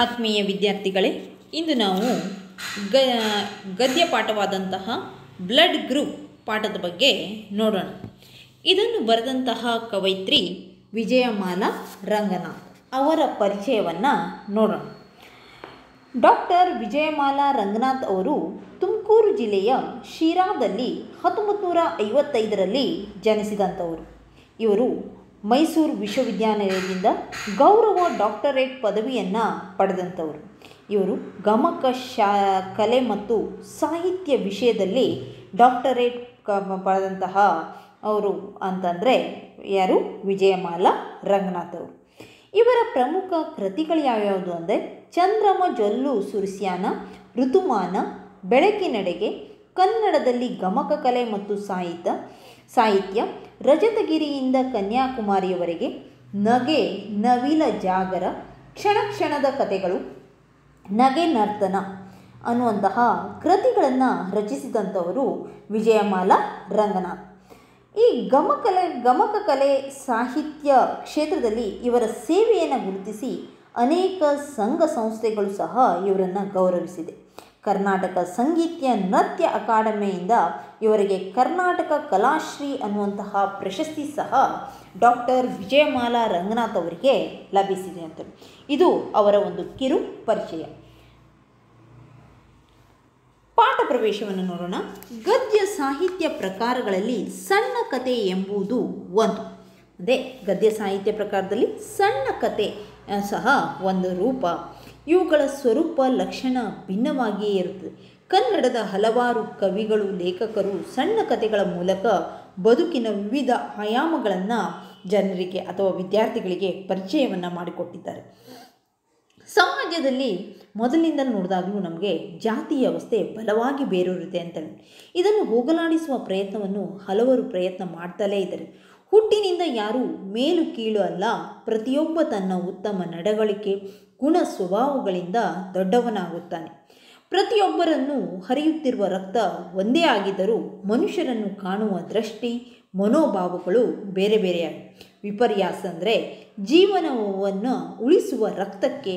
ಆತ್ಮೀಯ ವಿದ್ಯಾರ್ಥಿಗಳೇ, ಇಂದು ನಾವು ಗದ್ಯ ಪಾಠವಾದಂತಹ ಬ್ಲಡ್ ಗ್ರೂಪ್ ಪಾಠದ ಬಗ್ಗೆ ನೋಡೋಣ. ಇದನ್ನು ಬರೆದಂತಹ ಕವಯಿತ್ರಿ ವಿಜಯಮಾಲಾ ರಂಗನಾಥ್. ಅವರ ಪರಿಚಯವನ್ನು ನೋಡೋಣ. ಡಾಕ್ಟರ್ ವಿಜಯಮಾಲಾ ರಂಗನಾಥ್ ಅವರು ತುಮಕೂರು ಜಿಲ್ಲೆಯ ಶಿರಾದಲ್ಲಿ 1955ರಲ್ಲಿ ಜನಿಸಿದಂಥವರು. ಇವರು ಮೈಸೂರು ವಿಶ್ವವಿದ್ಯಾನಿಲಯದಿಂದ ಗೌರವ ಡಾಕ್ಟರೇಟ್ ಪದವಿಯನ್ನು ಪಡೆದಂಥವರು. ಇವರು ಗಮಕ ಕಲೆ ಮತ್ತು ಸಾಹಿತ್ಯ ವಿಷಯದಲ್ಲಿ ಡಾಕ್ಟರೇಟ್ ಪಡೆದಂತಹ ಅವರು ಅಂತಂದರೆ ಯಾರು? ವಿಜಯಮಾಲಾ ರಂಗನಾಥ್ ಅವರು. ಇವರ ಪ್ರಮುಖ ಕೃತಿಗಳು ಯಾವ್ಯಾವುದು ಅಂದರೆ ಚಂದ್ರಮ ಜೊಲ್ಲು ಸುರಿಸ್ಯಾನ, ಋತುಮಾನ, ಬೆಳಕಿನೆಡೆಗೆ, ಕನ್ನಡದಲ್ಲಿ ಗಮಕ ಕಲೆ ಮತ್ತು ಸಾಹಿತ್ಯ, ರಜತಗಿರಿಯಿಂದ ಕನ್ಯಾಕುಮಾರಿಯವರೆಗೆ, ನಗೆ, ನವಿಲ ಜಾಗರ, ಕ್ಷಣ ಕ್ಷಣದ ಕಥೆಗಳು, ನಗೆ ನರ್ತನ ಅನ್ನುವಂತಹ ಕೃತಿಗಳನ್ನು ರಚಿಸಿದಂಥವರು ವಿಜಯಮಾಲಾ ರಂಗನಾಥ್. ಈ ಗಮಕ ಕಲೆ ಸಾಹಿತ್ಯ ಕ್ಷೇತ್ರದಲ್ಲಿ ಇವರ ಸೇವೆಯನ್ನು ಗುರುತಿಸಿ ಅನೇಕ ಸಂಘ ಸಂಸ್ಥೆಗಳು ಸಹ ಇವರನ್ನು ಗೌರವಿಸಿದೆ. ಕರ್ನಾಟಕ ಸಂಗೀತ ನೃತ್ಯ ಅಕಾಡೆಮಿಯಿಂದ ಇವರಿಗೆ ಕರ್ನಾಟಕ ಕಲಾಶ್ರೀ ಅನ್ನುವಂತಹ ಪ್ರಶಸ್ತಿ ಸಹ ಡಾಕ್ಟರ್ ವಿಜಯಮಾಲಾ ರಂಗನಾಥ್ ಅವರಿಗೆ ಲಭಿಸಿದೆ ಅಂತ. ಇದು ಅವರ ಒಂದು ಕಿರು ಪರಿಚಯ. ಪಾಠ ಪ್ರವೇಶವನ್ನು ನೋಡೋಣ. ಗದ್ಯ ಸಾಹಿತ್ಯ ಪ್ರಕಾರಗಳಲ್ಲಿ ಸಣ್ಣ ಕತೆ ಎಂಬುದು ಒಂದು. ಅದೇ ಗದ್ಯ ಸಾಹಿತ್ಯ ಪ್ರಕಾರದಲ್ಲಿ ಸಣ್ಣ ಕತೆ ಸಹ ಒಂದು ರೂಪ. ಇವುಗಳ ಸ್ವರೂಪ ಲಕ್ಷಣ ಭಿನ್ನವಾಗಿಯೇ ಇರುತ್ತದೆ. ಕನ್ನಡದ ಹಲವಾರು ಕವಿಗಳು, ಲೇಖಕರು ಸಣ್ಣ ಕಥೆಗಳ ಮೂಲಕ ಬದುಕಿನ ವಿವಿಧ ಆಯಾಮಗಳನ್ನು ಜನರಿಗೆ ಅಥವಾ ವಿದ್ಯಾರ್ಥಿಗಳಿಗೆ ಪರಿಚಯವನ್ನು ಮಾಡಿಕೊಟ್ಟಿದ್ದಾರೆ. ಸಮಾಜದಲ್ಲಿ ಮೊದಲಿನಿಂದ ನೋಡಿದಾಗಲೂ ನಮಗೆ ಜಾತಿ ವ್ಯವಸ್ಥೆ ಬಲವಾಗಿ ಬೇರೂರಿದೆ ಅಂತೇಳಿ ಇದನ್ನು ಹೋಗಲಾಡಿಸುವ ಪ್ರಯತ್ನವನ್ನು ಹಲವರು ಪ್ರಯತ್ನ ಮಾಡ್ತಲೇ ಇದ್ದಾರೆ. ಹುಟ್ಟಿನಿಂದ ಯಾರೂ ಮೇಲು ಕೀಳು ಅಲ್ಲ, ಪ್ರತಿಯೊಬ್ಬ ತನ್ನ ಉತ್ತಮ ನಡವಳಿಕೆ, ಗುಣ ಸ್ವಭಾವಗಳಿಂದ ದೊಡ್ಡವನಾಗುತ್ತಾನೆ. ಪ್ರತಿಯೊಬ್ಬರನ್ನು ಹರಿಯುತ್ತಿರುವ ರಕ್ತ ಒಂದೇ ಆಗಿದ್ದರೂ ಮನುಷ್ಯರನ್ನು ಕಾಣುವ ದೃಷ್ಟಿ, ಮನೋಭಾವಗಳು ಬೇರೆ ಬೇರೆಯಾಗಿ. ವಿಪರ್ಯಾಸ ಅಂದರೆ ಜೀವನವನ್ನು ಉಳಿಸುವ ರಕ್ತಕ್ಕೆ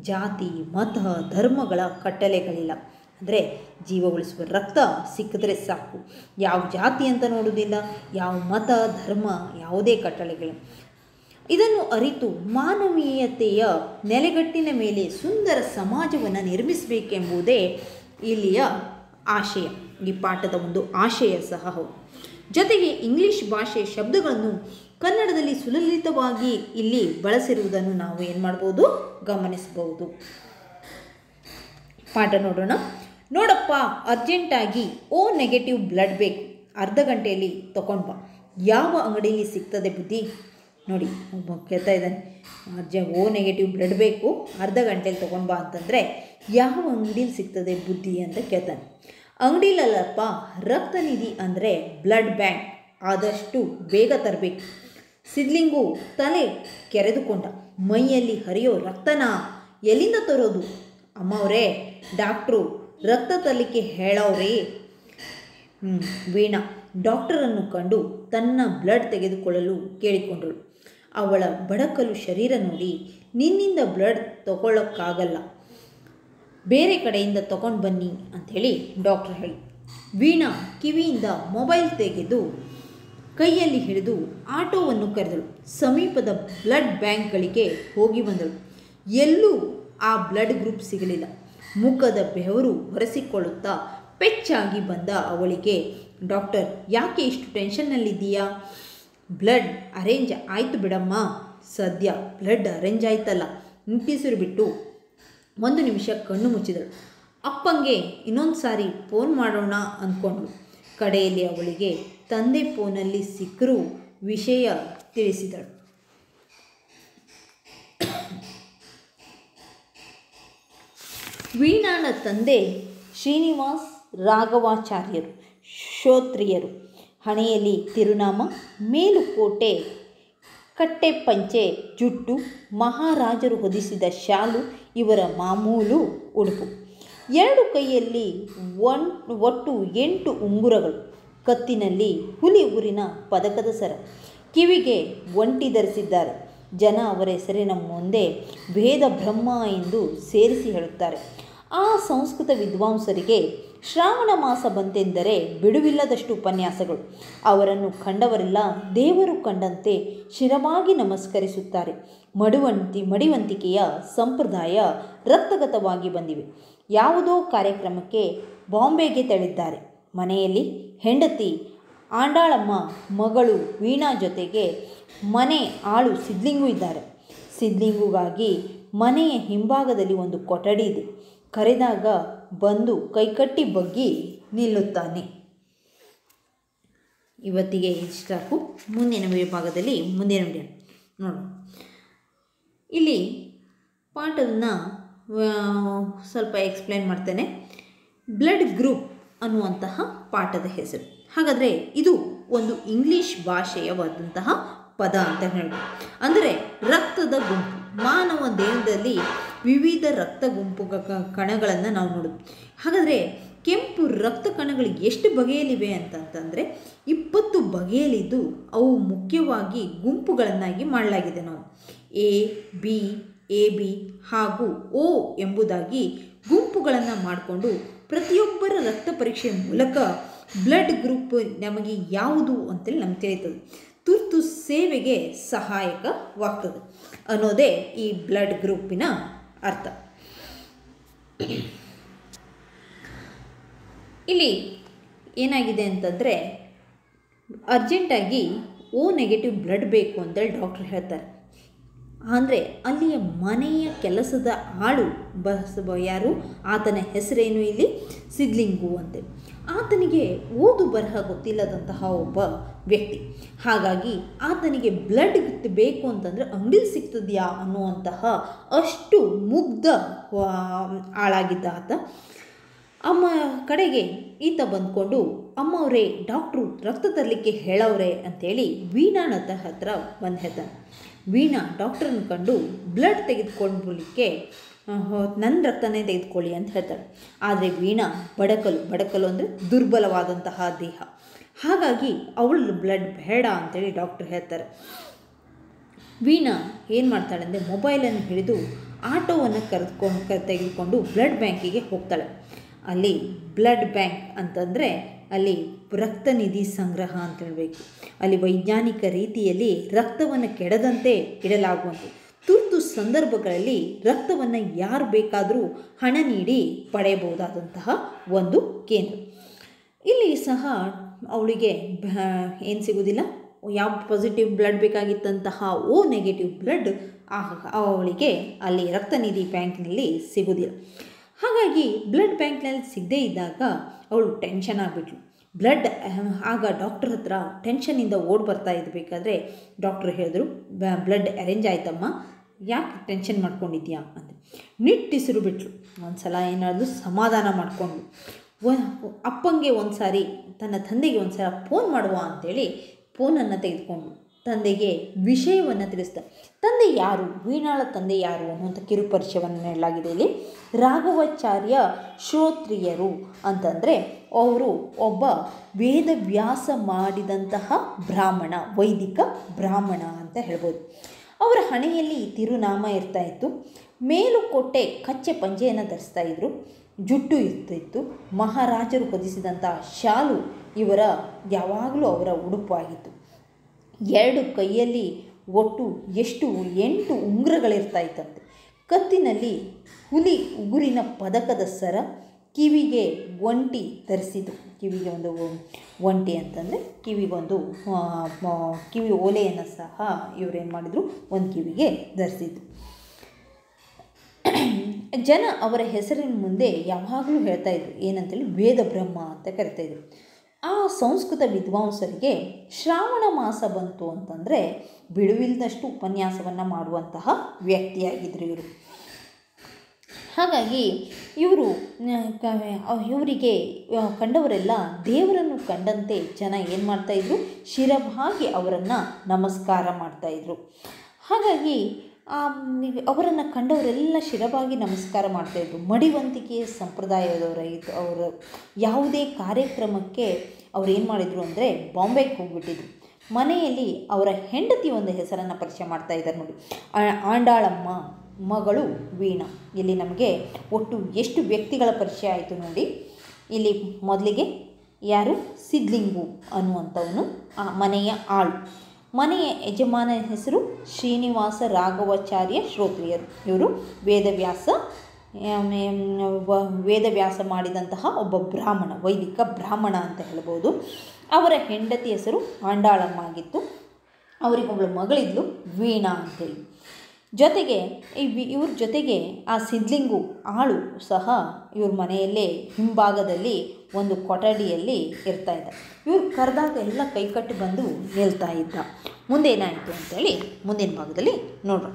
ಜಾತಿ, ಮತ, ಧರ್ಮಗಳ ಕಟ್ಟಳೆಗಳಿಲ್ಲ. ಅಂದರೆ ಜೀವ ಉಳಿಸುವ ರಕ್ತ ಸಿಕ್ಕಿದ್ರೆ ಸಾಕು. ಯಾವ ಜಾತಿ ಅಂತ ನೋಡೋದಿಲ್ಲ, ಯಾವ ಮತ, ಧರ್ಮ, ಯಾವುದೇ ಕಟ್ಟಳೆಗಳು. ಇದನ್ನು ಅರಿತು ಮಾನವೀಯತೆಯ ನೆಲೆಗಟ್ಟಿನ ಮೇಲೆ ಸುಂದರ ಸಮಾಜವನ್ನು ನಿರ್ಮಿಸಬೇಕೆಂಬುದೇ ಇಲ್ಲಿಯ ಆಶಯ, ಈ ಪಾಠದ ಒಂದು ಆಶಯ ಸಹ ಹೌದು. ಜೊತೆಗೆ ಇಂಗ್ಲಿಷ್ ಭಾಷೆಯ ಶಬ್ದಗಳನ್ನು ಕನ್ನಡದಲ್ಲಿ ಸುಲಲಿತವಾಗಿ ಇಲ್ಲಿ ಬಳಸಿರುವುದನ್ನು ನಾವು ಏನು ಮಾಡ್ಬೋದು? ಗಮನಿಸಬಹುದು. ಪಾಠ ನೋಡೋಣ. ನೋಡಪ್ಪ, ಅರ್ಜೆಂಟಾಗಿ ಓ ನೆಗೆಟಿವ್ ಬ್ಲಡ್ ಬೇಕು, ಅರ್ಧ ಗಂಟೆಯಲ್ಲಿ ತಗೊಂಡು ಬಾ. ಯಾವ ಅಂಗಡಿಯಲ್ಲಿ ಸಿಗ್ತದೆ ಬುದ್ಧಿ? ನೋಡಿ, ಒಬ್ಬ ಕೇಳ್ತಾ ಇದ್ದಾನೆ, ಓ ನೆಗೆಟಿವ್ ಬ್ಲಡ್ ಬೇಕು, ಅರ್ಧ ಗಂಟೆಯಲ್ಲಿ ತೊಗೊಂಡು ಬಾ ಅಂತಂದರೆ ಯಾವ ಅಂಗಡಿಯಲ್ಲಿ ಸಿಗ್ತದೆ ಬುದ್ಧಿ ಅಂತ ಕೇಳ್ತಾನೆ. ಅಂಗಡಿಲಲ್ಲಪ್ಪ, ರಕ್ತನಿಧಿ ಅಂದರೆ ಬ್ಲಡ್ ಬ್ಯಾಂಕ್, ಆದಷ್ಟು ಬೇಗ ತರಬೇಕು. ಸಿದ್ಲಿಂಗು ತಲೆ ಕೆರೆದುಕೊಂಡ. ಮೈಯಲ್ಲಿ ಹರಿಯೋ ರಕ್ತನ ಎಲ್ಲಿಂದ ತರೋದು? ಅಮ್ಮವರೇ, ಡಾಕ್ಟ್ರು ರಕ್ತ ತರಲಿಕ್ಕೆ ಹೇಳೋರೇ. ವೀಣಾ ಡಾಕ್ಟರನ್ನು ಕಂಡು ತನ್ನ ಬ್ಲಡ್ ತೆಗೆದುಕೊಳ್ಳಲು ಕೇಳಿಕೊಂಡಳು. ಅವಳ ಬಡಕಲು ಶರೀರ ನೋಡಿ, ನಿನ್ನಿಂದ ಬ್ಲಡ್ ತಗೊಳ್ಳೋಕ್ಕಾಗಲ್ಲ, ಬೇರೆ ಕಡೆಯಿಂದ ತಗೊಂಡು ಬನ್ನಿ ಅಂಥೇಳಿ ಡಾಕ್ಟರ್ ಹೇಳಿ. ವೀಣಾ ಕಿವಿಯಿಂದ ಮೊಬೈಲ್ ತೆಗೆದು ಕೈಯಲ್ಲಿ ಹಿಡಿದು ಆಟೋವನ್ನು ಕರೆದಳು. ಸಮೀಪದ ಬ್ಲಡ್ ಬ್ಯಾಂಕ್ಗಳಿಗೆ ಹೋಗಿ ಬಂದಳು. ಎಲ್ಲೂ ಆ ಬ್ಲಡ್ ಗ್ರೂಪ್ ಸಿಗಲಿಲ್ಲ. ಮುಖದ ಬೆವರು ಒರೆಸಿಕೊಳ್ಳುತ್ತಾ ಪೆಚ್ಚಾಗಿ ಬಂದ ಅವಳಿಗೆ, ಡಾಕ್ಟರ್, ಯಾಕೆ ಇಷ್ಟು ಟೆನ್ಷನ್ನಲ್ಲಿದ್ದೀಯಾ? ಬ್ಲಡ್ ಅರೇಂಜ್ ಆಯಿತು ಬಿಡಮ್ಮ. ಸದ್ಯ ಬ್ಲಡ್ ಅರೇಂಜ್ ಆಯ್ತಲ್ಲ. ನಿಟ್ಟುಸಿರು ಬಿಟ್ಟು 1 ನಿಮಿಷ ಕಣ್ಣು ಮುಚ್ಚಿದಳು. ಅಪ್ಪಂಗೆ ಇನ್ನೊಂದು ಸಾರಿ ಫೋನ್ ಮಾಡೋಣ ಅಂದ್ಕೊಂಡ್ಳು. ಕಡೆಯಲ್ಲಿ ಅವಳಿಗೆ ತಂದೆ ಫೋನಲ್ಲಿ ಸಿಕ್ಕರೂ ವಿಷಯ ತಿಳಿಸಿದಳು. ವೀಣಾಳ ತಂದೆ ಶ್ರೀನಿವಾಸ್ ರಾಘವಾಚಾರ್ಯರು, ಶ್ರೋತ್ರಿಯರು. ಹಣೆಯಲ್ಲಿ ತಿರುನಾಮ, ಮೇಲುಕೋಟೆ, ಕಟ್ಟೆ ಪಂಚೆ, ಜುಟ್ಟು, ಮಹಾರಾಜರು ಹೊದಿಸಿದ ಶಾಲು ಇವರ ಮಾಮೂಲು ಉಡುಪು. 2 ಕೈಯಲ್ಲಿ ಒಟ್ಟು 8 ಉಂಗುರಗಳು. ಕತ್ತಿನಲ್ಲಿ ಹುಲಿ ಊರಿನ ಪದಕದ ಸರ. ಕಿವಿಗೆ ಒಂಟಿ ಧರಿಸಿದ್ದಾರೆ. ಜನ ಅವರ ಹೆಸರಿನ ಮುಂದೆ ವೇದ ಬ್ರಹ್ಮ ಎಂದು ಸೇರಿಸಿ ಹೇಳುತ್ತಾರೆ. ಆ ಸಂಸ್ಕೃತ ವಿದ್ವಾಂಸರಿಗೆ ಶ್ರಾವಣ ಮಾಸ ಬಂತೆಂದರೆ ಬಿಡುವಿಲ್ಲದಷ್ಟು ಉಪನ್ಯಾಸಗಳು. ಅವರನ್ನು ಕಂಡವರೆಲ್ಲ ದೇವರು ಕಂಡಂತೆ ಶಿರವಾಗಿ ನಮಸ್ಕರಿಸುತ್ತಾರೆ. ಮಡಿವಂತಿಕೆಯ ಸಂಪ್ರದಾಯ ರಕ್ತಗತವಾಗಿ ಬಂದಿವೆ. ಯಾವುದೋ ಕಾರ್ಯಕ್ರಮಕ್ಕೆ ಬಾಂಬೆಗೆ ತೆರಳಿದ್ದಾರೆ. ಮನೆಯಲ್ಲಿ ಹೆಂಡತಿ ಆಂಡಾಳಮ್ಮ, ಮಗಳು ವೀಣಾ ಜೊತೆಗೆ ಮನೆ ಆಳು ಸಿದ್ಲಿಂಗು ಇದ್ದಾರೆ. ಸಿದ್ಲಿಂಗುಗಾಗಿ ಮನೆಯ ಹಿಂಭಾಗದಲ್ಲಿ ಒಂದು ಕೊಠಡಿ ಇದೆ. ಕರೆದಾಗ ಬಂದು ಕೈಕಟ್ಟಿ ಬಗ್ಗಿ ನಿಲ್ಲುತ್ತಾನೆ. ಇವತ್ತಿಗೆ ಇಷ್ಟು. ಮುಂದಿನ ವಿಭಾಗದಲ್ಲಿ ಮುಂದಿನ ವಿಡಿಯೋ ನೋಡೋಣ. ಇಲ್ಲಿ ಪಾಠವನ್ನು ಸ್ವಲ್ಪ ಎಕ್ಸ್ಪ್ಲೇನ್ ಮಾಡ್ತೇನೆ. ಬ್ಲಡ್ ಗ್ರೂಪ್ ಅನ್ನುವಂತಹ ಪಾಠದ ಹೆಸರು. ಹಾಗಾದರೆ ಇದು ಒಂದು ಇಂಗ್ಲೀಷ್ ಭಾಷೆಯವಾದಂತಹ ಪದ ಅಂತ ಹೇಳಿ. ಅಂದರೆ ರಕ್ತದ ಗುಂಪು. ಮಾನವ ದೇಹದಲ್ಲಿ ವಿವಿಧ ರಕ್ತ ಗುಂಪು ಕಣಗಳನ್ನು ನಾವು ನೋಡೋದು. ಹಾಗಾದರೆ ಕೆಂಪು ರಕ್ತ ಕಣಗಳು ಎಷ್ಟು ಬಗೆಯಲ್ಲಿವೆ ಅಂತಂದರೆ 20 ಬಗೆಯಲ್ಲಿದ್ದು ಅವು ಮುಖ್ಯವಾಗಿ ಗುಂಪುಗಳನ್ನಾಗಿ ಮಾಡಲಾಗಿದೆ. ನಾವು AB ಹಾಗೂ O ಎಂಬುದಾಗಿ ಗುಂಪುಗಳನ್ನು ಮಾಡಿಕೊಂಡು ಪ್ರತಿಯೊಬ್ಬರ ರಕ್ತ ಪರೀಕ್ಷೆಯ ಮೂಲಕ ಬ್ಲಡ್ ಗ್ರೂಪ್ ನಮಗೆ ಯಾವುದು ಅಂತೇಳಿ ನಮ್ಗೆ ತಿಳಿತದೆ. ತುರ್ತು ಸೇವೆಗೆ ಸಹಾಯಕವಾಗ್ತದೆ ಅನ್ನೋದೇ ಈ ಬ್ಲಡ್ ಗ್ರೂಪಿನ ಅರ್ಥ. ಇಲ್ಲಿ ಏನಾಗಿದೆ ಅಂತಂದರೆ ಅರ್ಜೆಂಟಾಗಿ O ನೆಗೆಟಿವ್ ಬ್ಲಡ್ ಬೇಕು ಅಂತೇಳಿ ಡಾಕ್ಟ್ರ್ ಹೇಳ್ತಾರೆ. ಅಂದರೆ ಅಲ್ಲಿಯ ಮನೆಯ ಕೆಲಸದ ಆಳು ಯಾರು, ಆತನ ಹೆಸರೇನು ಇಲ್ಲಿ ಸಿದ್ಲಿಂಗು ಅಂತೇಳಿ. ಆತನಿಗೆ ಓದು ಬರಹ ಗೊತ್ತಿಲ್ಲದಂತಹ ಒಬ್ಬ ವ್ಯಕ್ತಿ. ಹಾಗಾಗಿ ಆತನಿಗೆ ಬ್ಲಡ್ ಬೇಕು ಅಂತಂದರೆ ಅಂಗಡಿಲಿ ಸಿಗ್ತದೆಯಾ ಅನ್ನುವಂತಹ ಅಷ್ಟು ಮುಗ್ಧ ಆಳಾಗಿದ್ದ ಆತ. ಅಮ್ಮ ಕಡೆಗೆ ಈತ ಬಂದ್ಕೊಂಡು, ಅಮ್ಮವರೇ ಡಾಕ್ಟ್ರು ರಕ್ತ ತರಲಿಕ್ಕೆ ಹೇಳವ್ರೆ ಅಂಥೇಳಿ ವೀಣಾನ ಹತ್ರ ಬಂದು ಹೇಳ್ತಾನೆ. ವೀಣಾ ಡಾಕ್ಟ್ರನ್ನ ಕಂಡು ಬ್ಲಡ್ ತೆಗೆದುಕೊಳ್ಳಲಿಕ್ಕೆ ನನ್ನ ರಕ್ತನೇ ತೆಗೆದುಕೊಳ್ಳಿ ಅಂತ ಹೇಳ್ತಾಳೆ. ಆದರೆ ವೀಣಾ ಬಡಕಲು ಅಂದರೆ ದುರ್ಬಲವಾದಂತಹ ದೇಹ. ಹಾಗಾಗಿ ಅವಳು ಬ್ಲಡ್ ಬೇಡ ಅಂತೇಳಿ ಡಾಕ್ಟ್ರ್ ಹೇಳ್ತಾರೆ. ವೀಣಾ ಏನು ಮಾಡ್ತಾಳೆ ಅಂದರೆ ಮೊಬೈಲನ್ನು ಹಿಡಿದು ಆಟೋವನ್ನು ತೆಗೆದುಕೊಂಡು ಬ್ಲಡ್ ಬ್ಯಾಂಕಿಗೆ ಹೋಗ್ತಾಳೆ. ಅಲ್ಲಿ ಬ್ಲಡ್ ಬ್ಯಾಂಕ್ ಅಂತಂದರೆ ಅಲ್ಲಿ ರಕ್ತ ನಿಧಿ ಸಂಗ್ರಹ ಅಂತ ಹೇಳಬೇಕು. ಅಲ್ಲಿ ವೈಜ್ಞಾನಿಕ ರೀತಿಯಲ್ಲಿ ರಕ್ತವನ್ನು ಕೆಡದಂತೆ ಇಡಲಾಗುವಂತೆ ತುರ್ತು ಸಂದರ್ಭಗಳಲ್ಲಿ ರಕ್ತವನ್ನು ಯಾರು ಬೇಕಾದರೂ ಹಣ ನೀಡಿ ಪಡೆಯಬಹುದಾದಂತಹ ಒಂದು ಕೇಂದ್ರ. ಇಲ್ಲಿ ಸಹ ಅವಳಿಗೆ ಏನು ಸಿಗೋದಿಲ್ಲ, ಯಾವ ಪಾಸಿಟಿವ್ ಬ್ಲಡ್ ಬೇಕಾಗಿತ್ತಂತಹ O ನೆಗೆಟಿವ್ ಬ್ಲಡ್ ಅವಳಿಗೆ ಅಲ್ಲಿ ರಕ್ತನಿಧಿ ಬ್ಯಾಂಕ್ನಲ್ಲಿ ಸಿಗೋದಿಲ್ಲ. ಹಾಗಾಗಿ ಬ್ಲಡ್ ಬ್ಯಾಂಕ್ನಲ್ಲಿ ಸಿಗದೇ ಇದ್ದಾಗ ಅವಳು ಟೆನ್ಷನ್ ಆಗಿಬಿಟ್ಲು. ಆಗ ಡಾಕ್ಟ್ರ್ ಹತ್ರ ಟೆನ್ಷನಿಂದ ಓಡಿ ಬರ್ತಾ ಇರಬೇಕಾದ್ರೆ ಡಾಕ್ಟ್ರ್ ಹೇಳಿದ್ರು, ಬ್ಲಡ್ ಅರೇಂಜ್ ಆಯ್ತಮ್ಮ, ಯಾಕೆ ಟೆನ್ಷನ್ ಮಾಡ್ಕೊಂಡಿದ್ಯಾ ಅಂತ ನಿಟ್ಟಿಸಿರು ಬಿಟ್ಲು. ಒಂದು ಸಲ ಏನಾದರೂ ಸಮಾಧಾನ ಮಾಡಿಕೊಂಡು ಅಪ್ಪಂಗೆ ಒಂದು ಸಾರಿ ತನ್ನ ತಂದೆಗೆ ಒಂದು ಸಲ ಫೋನ್ ಮಾಡುವ ಅಂಥೇಳಿ ಫೋನನ್ನು ತೆಗೆದುಕೊಂಡು ತಂದೆಗೆ ವಿಷಯವನ್ನು ತಿಳಿಸ್ದ. ತಂದೆ ಯಾರು, ವೀಣಾಳ ತಂದೆ ಯಾರು ಅನ್ನುವಂಥ ಕಿರುಪರಿಚಯವನ್ನು ನೀಡಲಾಗಿದೆ. ಇಲ್ಲಿ ರಾಘವಾಚಾರ್ಯ ಶ್ರೋತ್ರಿಯರು ಅಂತಂದರೆ ಅವರು ಒಬ್ಬ ವೇದವ್ಯಾಸ ಮಾಡಿದಂತಹ ಬ್ರಾಹ್ಮಣ, ವೈದಿಕ ಬ್ರಾಹ್ಮಣ ಅಂತ ಹೇಳ್ಬೋದು. ಅವರ ಹಣೆಯಲ್ಲಿ ತಿರುನಾಮ ಇರ್ತಾಯಿತ್ತು. ಮೇಲುಕೋಟೆ ಕಚ್ಚೆ ಪಂಜೆಯನ್ನು ಧರಿಸ್ತಾ ಇದ್ದರು. ಜುಟ್ಟು ಇರ್ತಿತ್ತು. ಮಹಾರಾಜರು ಹೊದಿಸಿದಂತಹ ಶಾಲು ಇವರ ಯಾವಾಗಲೂ ಅವರ ಉಡುಪು ಆಗಿತ್ತು. 2 ಕೈಯಲ್ಲಿ ಒಟ್ಟು 8 ಉಂಗುರಗಳಿರ್ತಾಯಿತ್ತಂತೆ. ಕತ್ತಿನಲ್ಲಿ ಹುಲಿ ಉಗುರಿನ ಪದಕದ ಸರ, ಕಿವಿಗೆ ಒಂಟಿ ಧರಿಸಿದ್ದು. ಕಿವಿಗೆ ಒಂದು ಒಂಟಿ ಅಂತಂದರೆ ಕಿವಿಗೊಂದು ಕಿವಿ ಓಲೆಯನ್ನು ಸಹ ಇವರೇನು ಮಾಡಿದರು, ಒಂದು ಕಿವಿಗೆ ಧರಿಸಿದ್ದು. ಜನ ಅವರ ಹೆಸರಿನ ಮುಂದೆ ಯಾವಾಗಲೂ ಹೇಳ್ತಾಯಿದ್ರು ಏನಂತೇಳಿ ವೇದ ಬ್ರಹ್ಮ ಅಂತ ಕರಿತಾಯಿದ್ರು. ಆ ಸಂಸ್ಕೃತ ವಿದ್ವಾಂಸರಿಗೆ ಶ್ರಾವಣ ಮಾಸ ಬಂತು ಅಂತಂದರೆ ಬಿಡುವಿಲ್ಲದಷ್ಟು ಉಪನ್ಯಾಸವನ್ನು ಮಾಡುವಂತಹ ವ್ಯಕ್ತಿಯಾಗಿದ್ದರು ಇವರು. ಹಾಗಾಗಿ ಇವರಿಗೆ ಕಂಡವರೆಲ್ಲ ದೇವರನ್ನು ಕಂಡಂತೆ ಜನ ಏನು ಮಾಡ್ತಾಯಿದ್ರು, ಶಿರವಾಗಿ ಅವರನ್ನು ನಮಸ್ಕಾರ ಮಾಡ್ತಾಯಿದ್ರು. ಹಾಗಾಗಿ ಅವರನ್ನು ಕಂಡವರೆಲ್ಲ ಶಿರವಾಗಿ ನಮಸ್ಕಾರ ಮಾಡ್ತಾಯಿದ್ರು. ಮಡಿವಂತಿಕೆಯ ಸಂಪ್ರದಾಯದವರಾಗಿತ್ತು ಅವರು. ಯಾವುದೇ ಕಾರ್ಯಕ್ರಮಕ್ಕೆ ಅವ್ರು ಏನು ಮಾಡಿದರು ಅಂದರೆ ಬಾಂಬೆಗೆ ಹೋಗಿಬಿಟ್ಟಿದ್ರು. ಮನೆಯಲ್ಲಿ ಅವರ ಹೆಂಡತಿ ಒಂದು ಹೆಸರನ್ನು ಪರಿಚಯ ಮಾಡ್ತಾ ಇದ್ದಾರೆ ನೋಡಿ. ಆಂಡಾಳಮ್ಮ ಮಗಳು ವೀಣಾ. ಇಲ್ಲಿ ನಮಗೆ ಒಟ್ಟು ಎಷ್ಟು ವ್ಯಕ್ತಿಗಳ ಪರಿಚಯ ಆಯಿತು ನೋಡಿ. ಇಲ್ಲಿ ಮೊದಲಿಗೆ ಯಾರು, ಸಿದ್ಲಿಂಗು ಅನ್ನುವಂಥವನು ಆ ಮನೆಯ ಆಳು. ಮನೆಯ ಯಜಮಾನ ಹೆಸರು ಶ್ರೀನಿವಾಸ ರಾಘವಾಚಾರ್ಯ ಶ್ರೋತ್ರಿಯರು. ಇವರು ವೇದವ್ಯಾಸ ಮಾಡಿದಂತಹ ಒಬ್ಬ ಬ್ರಾಹ್ಮಣ, ವೈದಿಕ ಬ್ರಾಹ್ಮಣ ಅಂತ ಹೇಳ್ಬೋದು. ಅವರ ಹೆಂಡತಿ ಹೆಸರು ಆಂಡಾಳಮ್ಮ ಆಗಿತ್ತು. ಅವರಿಗೊಬ್ಬಳು ಮಗಳಿದ್ಲು ವೀಣಾ ಅಂತೇಳಿ. ಜೊತೆಗೆ ಇವ್ರ ಜೊತೆಗೆ ಆ ಸಿದ್ಲಿಂಗು ಆಳು ಸಹ ಇವ್ರ ಮನೆಯಲ್ಲೇ ಹಿಂಭಾಗದಲ್ಲಿ ಒಂದು ಕೊಠಡಿಯಲ್ಲಿ ಇರ್ತಾ ಇದ್ದ. ಇವ್ರು ಕರೆದಾಗ ಎಲ್ಲ ಕೈಕಟ್ಟಿ ಬಂದು ನಿಲ್ತಾ ಇದ್ದ. ಮುಂದೇನಾಯಿತು ಅಂತೇಳಿ ಮುಂದಿನ ಭಾಗದಲ್ಲಿ ನೋಡೋಣ.